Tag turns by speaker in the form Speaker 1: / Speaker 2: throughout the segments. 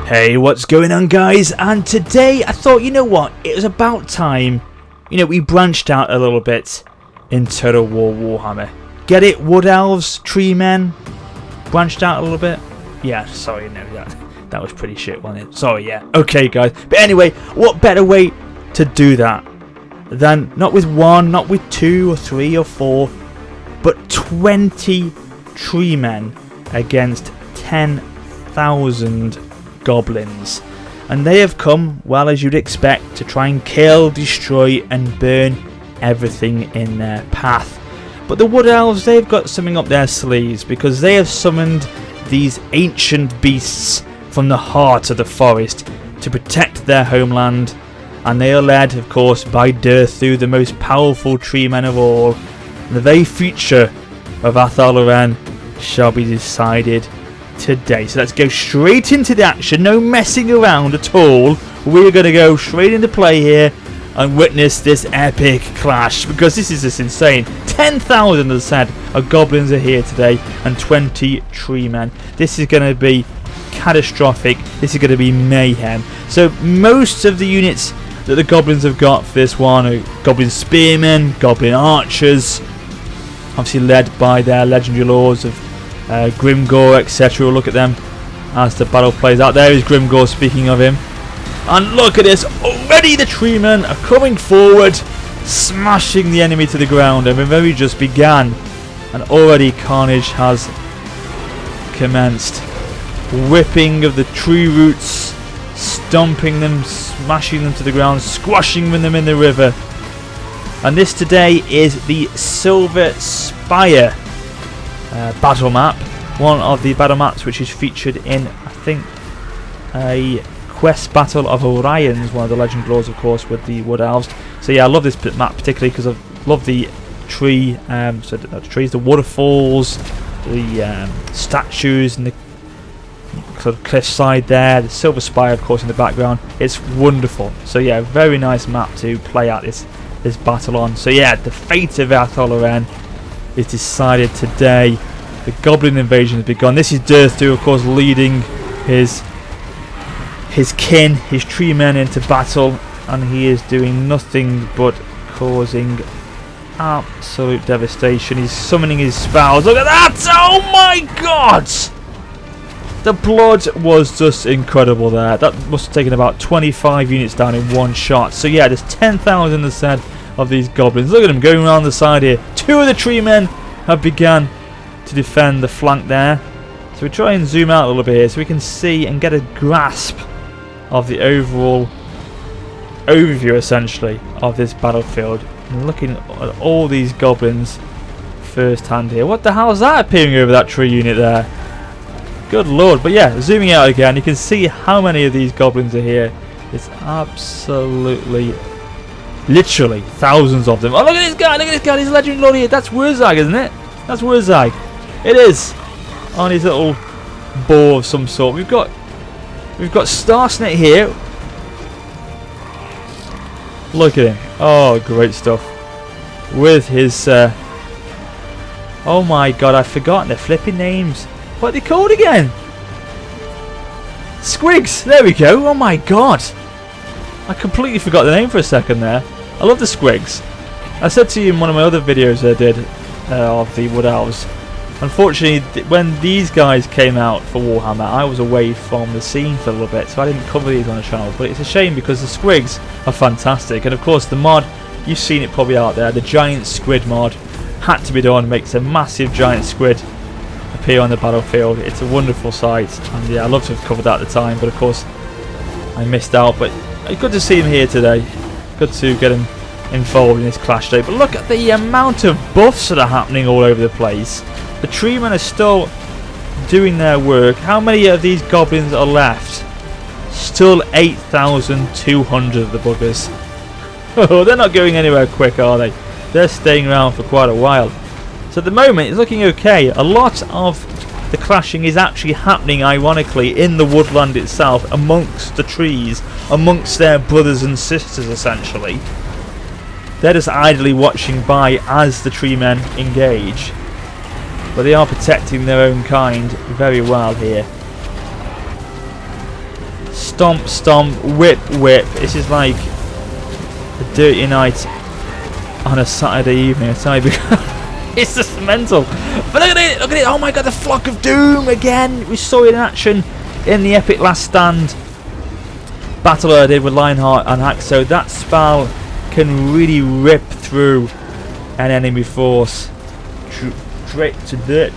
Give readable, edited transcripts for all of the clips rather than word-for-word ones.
Speaker 1: Hey, what's going on, guys? And today I thought, you know what, it was about time, we branched out a little bit in Total War Warhammer. Get it? Wood Elves, Treemen, branched out a little bit. Yeah, sorry, no, that was pretty shit, wasn't it? Sorry, yeah. Okay, guys. But anyway, what better way to do that than not with one, not with 2 or 3 or 4, but 20 Treemen against 10,000 Goblins. And they have come, well, as you'd expect, to try and kill, destroy and burn everything in their path. But the Wood Elves, they've got something up their sleeves, because they have summoned these ancient beasts from the heart of the forest to protect their homeland. And they are led, of course, by Durthu, the most powerful Treemen of all. And the very future of Athel Loren shall be decided today. So let's go straight into the action, no messing around at all. We're going to go straight into play here and witness this epic clash, because this is just insane. 10,000, as I said, of Goblins are here today and 20 Treemen. This is going to be catastrophic. This is going to be mayhem. So most of the units that the Goblins have got for this one are Goblin Spearmen, Goblin Archers, obviously led by their legendary lords of Grimgor, etc. We'll look at them as the battle plays out. There is Grimgor, speaking of him. And look at this, already the Treemen are coming forward, smashing the enemy to the ground, and we've only just began, and already carnage has commenced. Whipping of the tree roots, stomping them, smashing them to the ground, squashing them in the river. And this today is the Silver Spire battle map, one of the battle maps which is featured in, I think, a quest battle of Orion's, one of the legend lords, of course, with the Wood Elves. So yeah, I love this map particularly because I love the tree, so the trees, the waterfalls, the statues, and the sort of cliffside there, the Silver Spire, of course, in the background. It's wonderful. So yeah, very nice map to play out this battle on. So yeah, the fate of Athel Loren is decided today. The Goblin invasion has begun. This is Durthu, of course, leading his kin, his Treemen, into battle, and he is doing nothing but causing absolute devastation. He's summoning his spells. Look at that! Oh my god! The blood was just incredible there. That must have taken about 25 units down in one shot. So yeah, there's 10,000 instead of these Goblins. Look at them going around the side here. 2 of the Treemen have begun to defend the flank there. So we try and zoom out a little bit here so we can see and get a grasp of the overall overview, essentially, of this battlefield. And looking at all these Goblins first hand here. What the hell is that appearing over that tree unit there? Good lord. But yeah, zooming out again, you can see how many of these Goblins are here. It's absolutely, literally thousands of them. Oh, look at this guy, look at this guy, this legendary lord here. That's Wurzag, isn't it? That's Wurzag. It is. On his little boar of some sort. We've got Starsnake here. Look at him. Oh, great stuff. With his oh my god, I've forgotten their flipping names. What are they called again? Squigs. There we go. Oh my god, I completely forgot the name for a second there. I love the Squigs. I said to you in one of my other videos I did of the Wood Elves, unfortunately when these guys came out for Warhammer, I was away from the scene for a little bit, so I didn't cover these on the channel. But it's a shame because the Squigs are fantastic, and of course the mod, you've seen it probably out there, the giant squid mod had to be done. Makes a massive giant squid appear on the battlefield. It's a wonderful sight, and yeah, I'd love to have covered that at the time, but of course I missed out. But good to see him here today. Good to get him involved in this clash today. But look at the amount of buffs that are happening all over the place. The Treemen are still doing their work. How many of these Goblins are left? Still 8,200 of the buggers. Oh, they're not going anywhere quick, are they? They're staying around for quite a while. So at the moment it's looking okay. A lot of the clashing is actually happening, ironically, in the woodland itself, amongst the trees, amongst their brothers and sisters, essentially. They're just idly watching by as the Treemen engage. But they are protecting their own kind very well here. Stomp, stomp, whip, whip. This is like a dirty night on a Saturday evening. I tell you, it's just mental. But look at it, look at it. Oh my god, the Flock of Doom again. We saw it in action in the epic Last Stand battle I did with Lionheart and Haxo. That spell can really rip through an enemy force,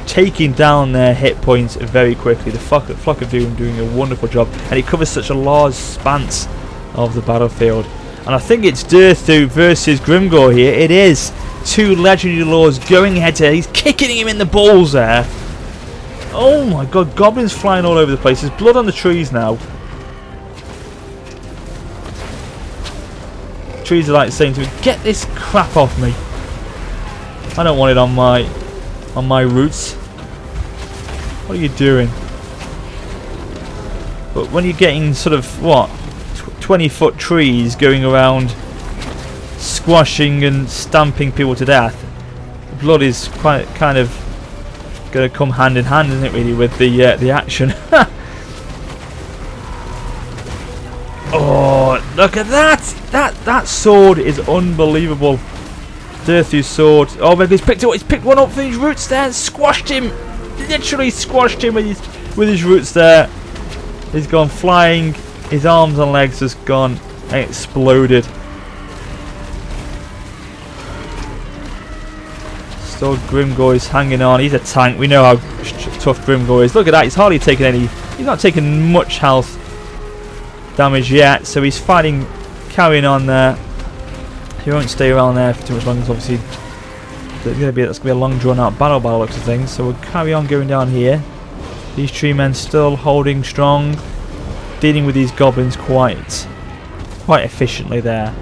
Speaker 1: taking down their hit points very quickly. The Flock of Doom doing a wonderful job, and it covers such a large expanse of the battlefield. And I think it's Durthu versus Grimgor here. It is. Two legendary lords going head to head. He's kicking him in the balls there. Oh my god, goblins flying all over the place. There's blood on the trees now. Trees are like saying to me, get this crap off me. I don't want it on my roots. What are you doing? But when you're getting sort of, what, 20-foot trees going around squashing and stamping people to death, the blood is quite kind of going to come hand in hand, isn't it, really, with the action. Oh, look at that! That sword is unbelievable. Durthu's sword. Oh, maybe he's picked one up for his roots there and squashed him. Literally squashed him with his roots there. He's gone flying. His arms and legs just gone and exploded. Still Grimgor is hanging on. He's a tank. We know how tough Grimgor is. Look at that. He's hardly taken any. He's not taken much health damage yet. So he's fighting, carrying on there. He won't stay around there for too much longer. Obviously, that's going to be a long drawn out battle by the looks of things. So we'll carry on going down here. These Treemen still holding strong, dealing with these goblins quite efficiently there.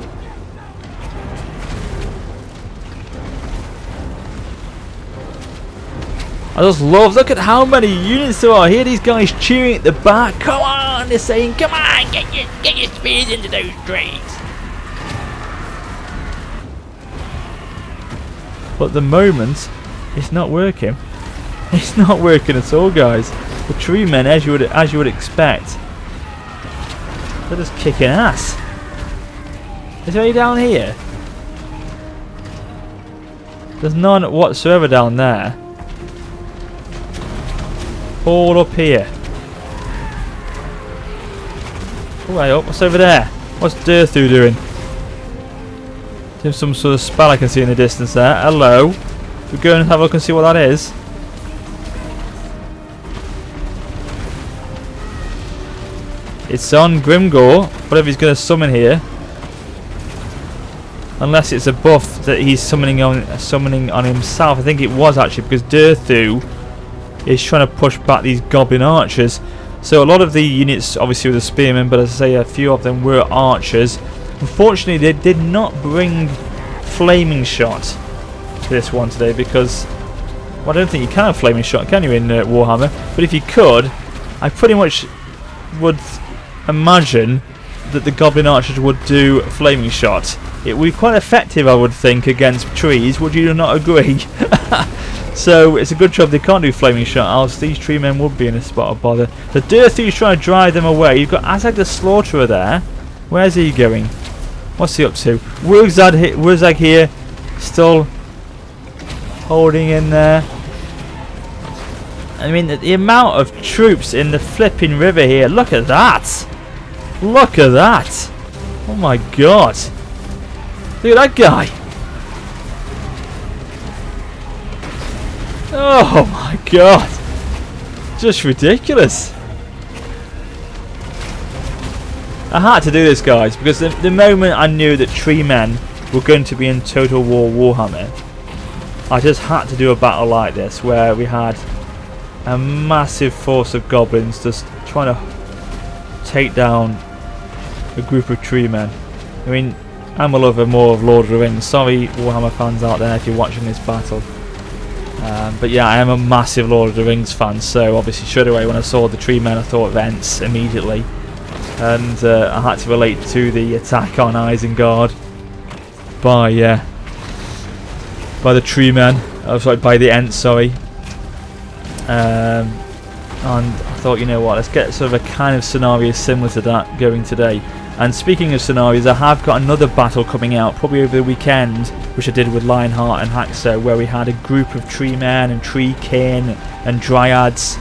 Speaker 1: I just love, look at how many units there are here. These guys cheering at the back. Come on, they're saying, come on, get your spears into those trees. But at the moment, it's not working. It's not working at all, guys. The Treemen, as you would expect, they're just kicking ass. Is there any down here? There's none whatsoever down there. All up here. Oh, way up. What's over there? What's Durthu doing? There's some sort of spell I can see in the distance there. Hello. We'll go and have a look and see what that is. It's on Grimgor, whatever he's going to summon here. Unless it's a buff that he's summoning on himself. I think it was actually, because Durthu is trying to push back these goblin archers. So a lot of the units obviously were the spearmen, but as I say, a few of them were archers. Unfortunately, they did not bring flaming shot to this one today, because, well, I don't think you can have flaming shot, can you, in Warhammer? But if you could, I pretty much would imagine that the goblin archers would do flaming shot. It would be quite effective, I would think, against trees. Would you not agree? So it's a good job they can't do flaming shot, else these Treemen would be in a spot of bother. The Durthu's trying to drive them away. You've got Azag the Slaughterer there. Where's he going? What's he up to? Wurzag here, still holding in there. I mean, the amount of troops in the flipping river here. Look at that! Look at that! Oh my god! Look at that guy! Oh my god! Just ridiculous! I had to do this, guys, because the moment I knew that Treemen were going to be in Total War Warhammer, I just had to do a battle like this, where we had a massive force of goblins just trying to take down a group of Treemen. I mean, I'm a lover more of Lord of the Rings. Sorry, Warhammer fans out there, if you're watching this battle. But yeah, I am a massive Lord of the Rings fan, so obviously straight away when I saw the Treemen, I thought of Ents immediately. And I had to relate to the attack on Isengard by the Treemen. Oh, sorry, by the Ents, sorry. And I thought, you know what, let's get sort of a kind of scenario similar to that going today. And speaking of scenarios, I have got another battle coming out probably over the weekend, which I did with Lionheart and Haxo, where we had a group of Treemen and Treekin and Dryads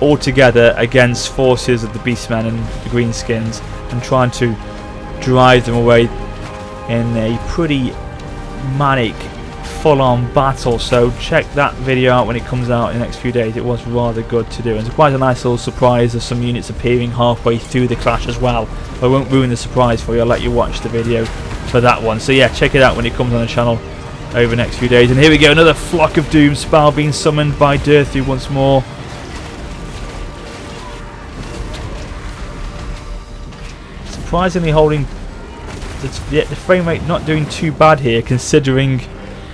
Speaker 1: all together against forces of the Beastmen and the Greenskins, and trying to drive them away in a pretty manic full-on battle. So check that video out when it comes out in the next few days. It was rather good to do, and it's quite a nice little surprise of some units appearing halfway through the clash as well. I won't ruin the surprise for you, I'll let you watch the video for that one. So yeah, check it out when it comes on the channel over the next few days. And here we go, another Flock of Doom spell being summoned by Dirthu once more. Surprisingly holding the frame rate, not doing too bad here considering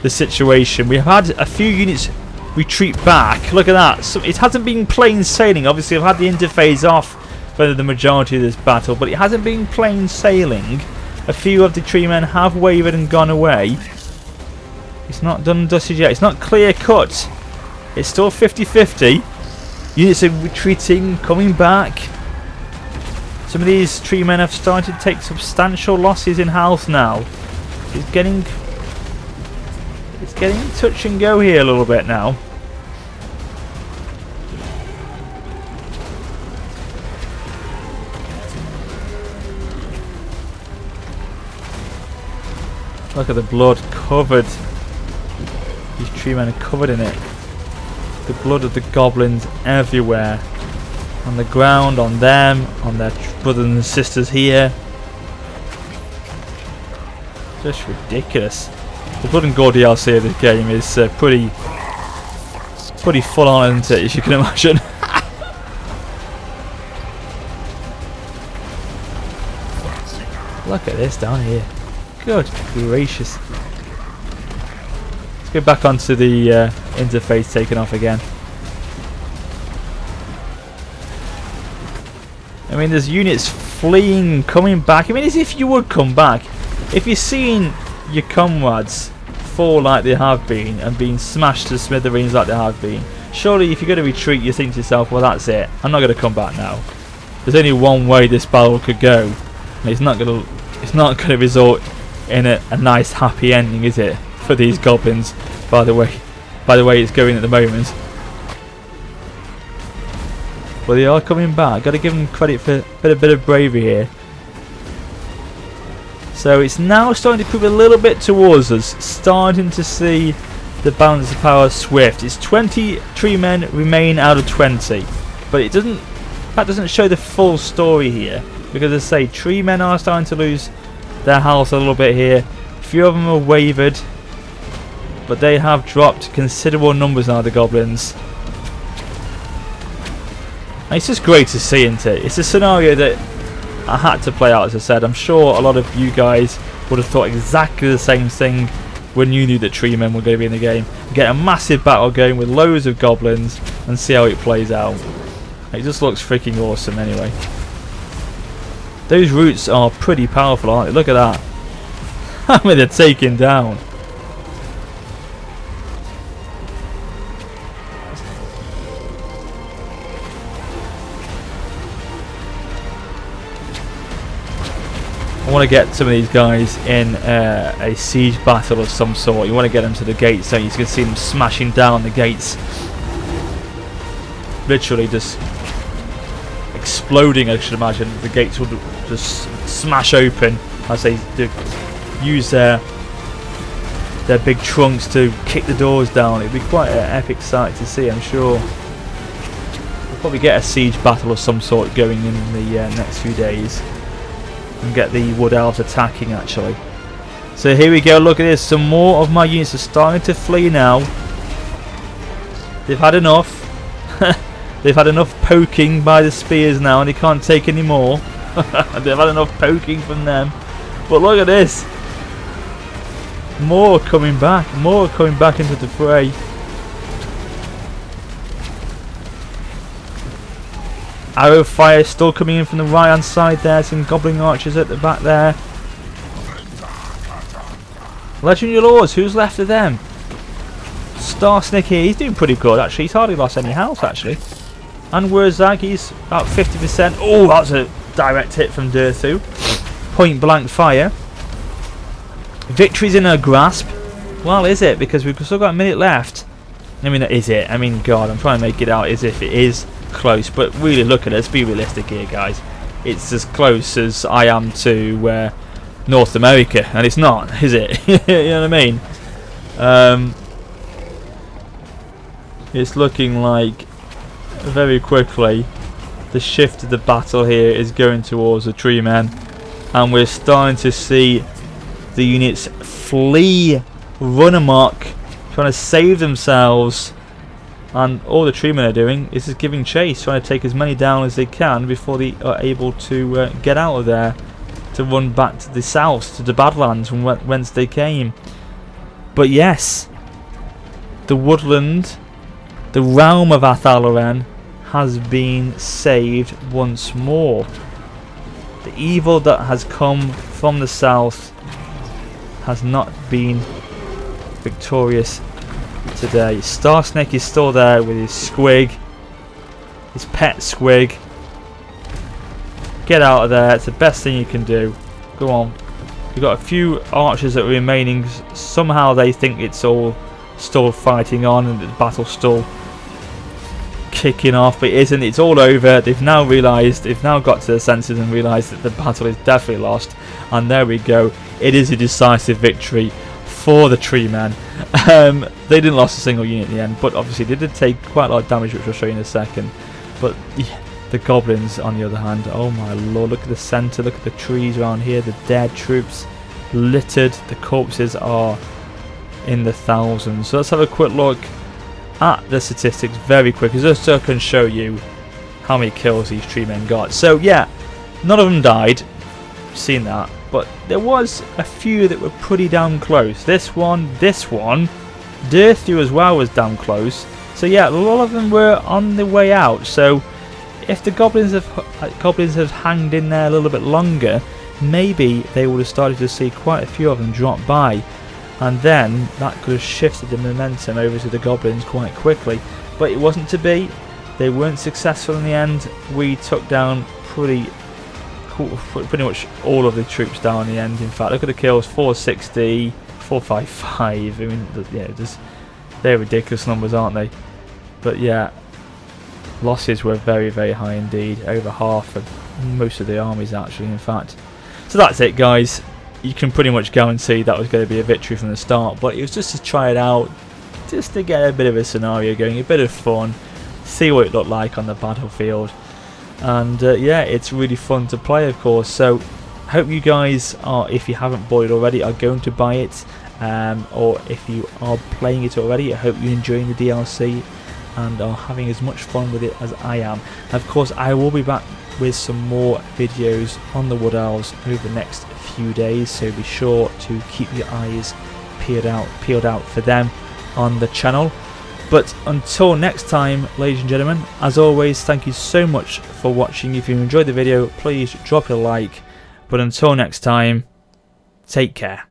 Speaker 1: the situation. We have had a few units retreat back. Look at that. So it hasn't been plain sailing. Obviously I've had the interphase off for the majority of this battle, but it hasn't been plain sailing. A few of the Treemen have wavered and gone away. It's not done and dusted yet. It's not clear cut. It's still 50-50. Units are retreating, coming back. Some of these Treemen have started to take substantial losses in health now. It's getting touch and go here a little bit now. Look at the blood covered. These Treemen are covered in it. The blood of the goblins everywhere. On the ground, on them, on their brothers and sisters here. Just ridiculous. The Blood and Gore DLC of this game is pretty full on, isn't it, as you can imagine. Look at this down here. Good gracious. Let's go back onto the interface taken off again. I mean, there's units fleeing, coming back. I mean, as if you would come back. If you're seeing your comrades fall like they have been and being smashed to smithereens like they have been, surely if you're going to retreat, you think to yourself, well, that's it. I'm not going to come back now. There's only one way this battle could go. And it's not going to result in a nice, happy ending, is it? For these goblins, by the way it's going at the moment. But they are coming back. Got to give them credit for a bit of bravery here. So it's now starting to creep a little bit towards us. Starting to see the balance of power swift. It's 20 Treemen remain out of 20. But it doesn't. That doesn't show the full story here. Because as I say, Treemen are starting to lose their health a little bit here. A few of them are wavered. But they have dropped considerable numbers now, the goblins. And it's just great to see, isn't it? It's a scenario that I had to play out, as I said. I'm sure a lot of you guys would have thought exactly the same thing when you knew that Treemen were going to be in the game. Get a massive battle going with loads of goblins and see how it plays out. It just looks freaking awesome anyway. Those roots are pretty powerful, aren't they? Look at that. I mean, they're taken down. I want to get some of these guys in a siege battle of some sort. You want to get them to the gates, don't you? You can see them smashing down the gates. Literally just exploding, I should imagine. The gates will just smash open as they use their big trunks to kick the doors down. It'd be quite an epic sight to see, I'm sure. We'll probably get a siege battle of some sort going in the next few days. And get the Wood Elves attacking actually. So here we go, look at this. Some more of my units are starting to flee now. They've had enough. They've had enough poking by the spears now and they can't take any more. They've had enough poking from them. But look at this. More coming back into the fray. Arrow fire still coming in from the right hand side there. Some goblin archers at the back there. Legendary Lords, who's left of them? Starsnick here, he's doing pretty good actually. He's hardly lost any health actually. And Wurzag, he's about 50%. Oh, that's a direct hit from Durthu. Point blank fire. Victory's in her grasp. Well, is it? Because we've still got a minute left. I mean, is it? I mean, God, I'm trying to make it out as if it is close. But really, look at it. Let's be realistic here, guys. It's as close as I am to North America. And it's not, is it? You know what I mean? It's looking like very quickly the shift of the battle here is going towards the Treemen. And we're starting to see the units flee, run amok, trying to save themselves, and all the Treemen are doing is just giving chase, trying to take as many down as they can before they are able to get out of there to run back to the south, to the Badlands from whence they came. But yes, the woodland, the realm of Athel Loren, has been saved once more. The evil that has come from the south has not been victorious today. Starsnake is still there with his squig, his pet squig. Get out of there, it's the best thing you can do. Go on. We've got a few archers that are remaining. Somehow they think it's all still fighting on and the battle's still kicking off, but it isn't. It's all over. They've now realised, they've now got to their senses and realised that the battle is definitely lost. And there we go. It is a decisive victory for the Treemen. They didn't lose a single unit in the end, but obviously they did take quite a lot of damage, which I'll show you in a second. But yeah, the Goblins, on the other hand, oh my lord, look at the centre, look at the trees around here, the dead troops littered, the corpses are in the thousands. So let's have a quick look at the statistics very quick, just so I can show you how many kills these Treemen got. So yeah, none of them died, seen that, but there was a few that were pretty damn close. This one, Durthu as well was damn close. So yeah, a lot of them were on the way out. So if the Goblins have hanged in there a little bit longer, maybe they would have started to see quite a few of them drop by. And then that could have shifted the momentum over to the Goblins quite quickly. But it wasn't to be. They weren't successful in the end. We took down pretty much all of the troops down in the end. In fact, look at the kills, 460, 455. I mean, yeah, they're ridiculous numbers, aren't they? But yeah, losses were very, very high indeed. Over half of most of the armies, actually, in fact. So that's it, guys. You can pretty much guarantee that was going to be a victory from the start, but it was just to try it out, just to get a bit of a scenario going, a bit of fun, see what it looked like on the battlefield. And yeah, it's really fun to play, of course. So I hope you guys are, if you haven't bought it already, are going to buy it, or if you are playing it already, I hope you're enjoying the DLC and are having as much fun with it as I am. And of course, I will be back with some more videos on the Wood Elves over the next few days, so be sure to keep your eyes peeled out for them on the channel. But until next time, ladies and gentlemen, as always, thank you so much for watching. If you enjoyed the video, please drop a like. But until next time, take care.